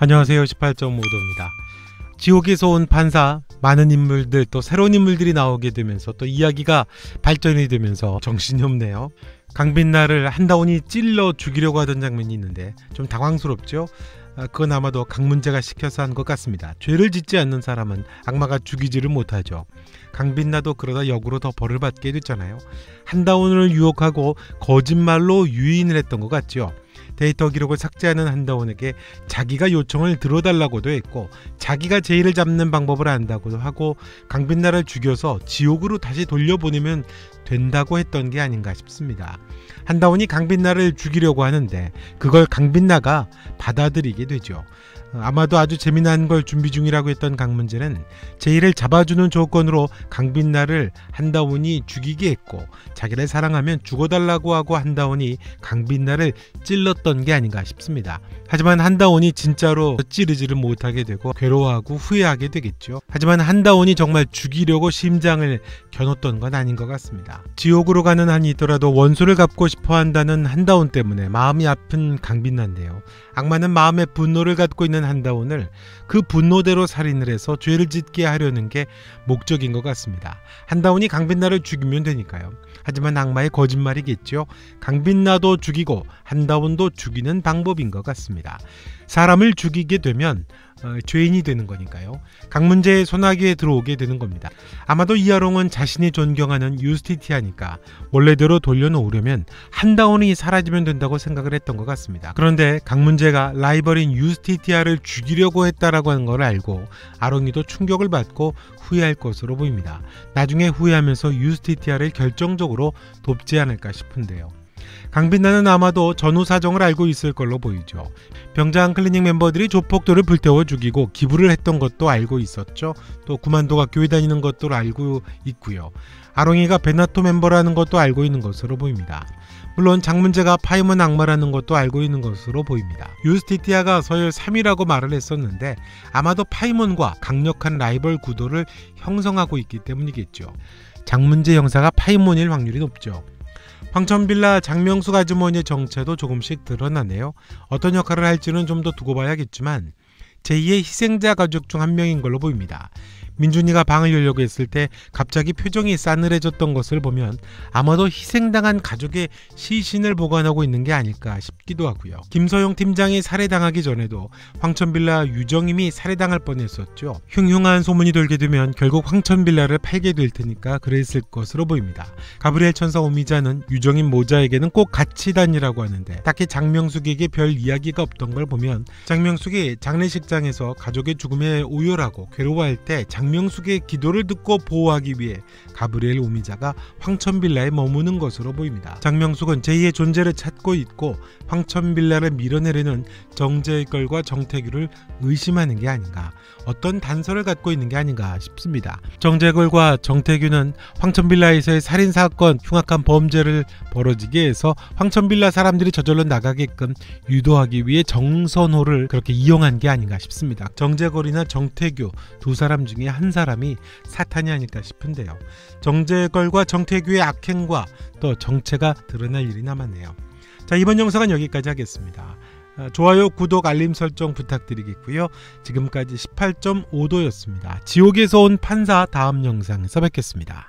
안녕하세요. 18.5도입니다. 지옥에서 온 판사, 많은 인물들 또 새로운 인물들이 나오게 되면서 또 이야기가 발전이 되면서 정신이 없네요. 강빛나를 한다원이 찔러 죽이려고 하던 장면이 있는데 좀 당황스럽죠? 그건 아마도 강문재가 시켜서 한 것 같습니다. 죄를 짓지 않는 사람은 악마가 죽이지를 못하죠. 강빛나도 그러다 역으로 더 벌을 받게 됐잖아요. 한다원을 유혹하고 거짓말로 유인을 했던 것 같죠. 데이터 기록을 삭제하는 한다원에게 자기가 요청을 들어달라고도 했고 자기가 제의를 잡는 방법을 안다고도 하고 강빛나를 죽여서 지옥으로 다시 돌려보내면 된다고 했던 게 아닌가 싶습니다. 한다원이 강빛나를 죽이려고 하는데 그걸 강빛나가 받아들이게 되죠. 아마도 아주 재미난 걸 준비 중이라고 했던 강문재는 제의를 잡아주는 조건으로 강빛나를 한다원이 죽이게 했고 자기를 사랑하면 죽어달라고 하고 한다원이 강빛나를 찔렀던 게 아닌가 싶습니다. 하지만 한다원이 진짜로 찌르지를 못하게 되고 괴로워하고 후회하게 되겠죠. 하지만 한다원이 정말 죽이려고 심장을 겨눴던 건 아닌 것 같습니다. 지옥으로 가는 한이 있더라도 원수를 갚고 싶어 한다는 한다원 때문에 마음이 아픈 강빛나인데요. 악마는 마음의 분노를 갖고 있는 한다원을 그 분노대로 살인을 해서 죄를 짓게 하려는 게 목적인 것 같습니다. 한다원이 강빛나를 죽이면 되니까요. 하지만 악마의 거짓말이겠죠. 강빛나도 죽이고 한다원도 죽이는 방법인 것 같습니다. 사람을 죽이게 되면 죄인이 되는 거니까요. 강문재의 소나기에 들어오게 되는 겁니다. 아마도 이하롱은 자신이 존경하는 유스티티아니까 원래대로 돌려놓으려면 한다원이 사라지면 된다고 생각을 했던 것 같습니다. 그런데 강문재가 라이벌인 유스티티아를 죽이려고 했다라고 하는 걸 알고 아롱이도 충격을 받고 후회할 것으로 보입니다. 나중에 후회하면서 유스티티아를 결정적으로 돕지 않을까 싶은데요. 강빛나는 아마도 전후 사정을 알고 있을 걸로 보이죠. 병장 클리닉 멤버들이 조폭들을 불태워 죽이고 기부를 했던 것도 알고 있었죠. 또 구만도가 교회 다니는 것도 알고 있고요. 아롱이가 베나토 멤버라는 것도 알고 있는 것으로 보입니다. 물론 장문재가 파이몬 악마라는 것도 알고 있는 것으로 보입니다. 유스티티아가 서열 3위라고 말을 했었는데 아마도 파이몬과 강력한 라이벌 구도를 형성하고 있기 때문이겠죠. 장문재 형사가 파이몬일 확률이 높죠. 황천빌라 장명숙 아주머니의 정체도 조금씩 드러나네요. 어떤 역할을 할지는 좀 더 두고 봐야겠지만 제2의 희생자 가족 중 한 명인 걸로 보입니다. 민준이가 방을 열려고 했을 때 갑자기 표정이 싸늘해졌던 것을 보면 아마도 희생당한 가족의 시신을 보관하고 있는 게 아닐까 싶기도 하고요. 김서영 팀장이 살해당하기 전에도 황천빌라 유정임이 살해당할 뻔했었죠. 흉흉한 소문이 돌게 되면 결국 황천빌라를 팔게 될 테니까 그랬을 것으로 보입니다. 가브리엘 천사 오미자는 유정임 모자에게는 꼭 같이 다니라고 하는데 딱히 장명숙에게 별 이야기가 없던 걸 보면 장명숙이 장례식장에서 가족의 죽음에 오열하고 괴로워할 때 장명숙의 기도를 듣고 보호하기 위해 가브리엘 오미자가 황천빌라에 머무는 것으로 보입니다. 장명숙은 제2의 존재를 찾고 있고 황천빌라를 밀어내려는 정재걸과 정태규를 의심하는 게 아닌가, 어떤 단서를 갖고 있는 게 아닌가 싶습니다. 정재걸과 정태규는 황천빌라에서의 살인사건, 흉악한 범죄를 벌어지게 해서 황천빌라 사람들이 저절로 나가게끔 유도하기 위해 정선호를 그렇게 이용한 게 아닌가 싶습니다. 정재걸이나 정태규 두 사람 중에 한 사람이 사탄이 아닐까 싶은데요. 정재걸과 정태규의 악행과 또 정체가 드러날 일이 남았네요. 자, 이번 영상은 여기까지 하겠습니다. 좋아요, 구독, 알림 설정 부탁드리겠고요. 지금까지 18.5도였습니다. 지옥에서 온 판사 다음 영상에서 뵙겠습니다.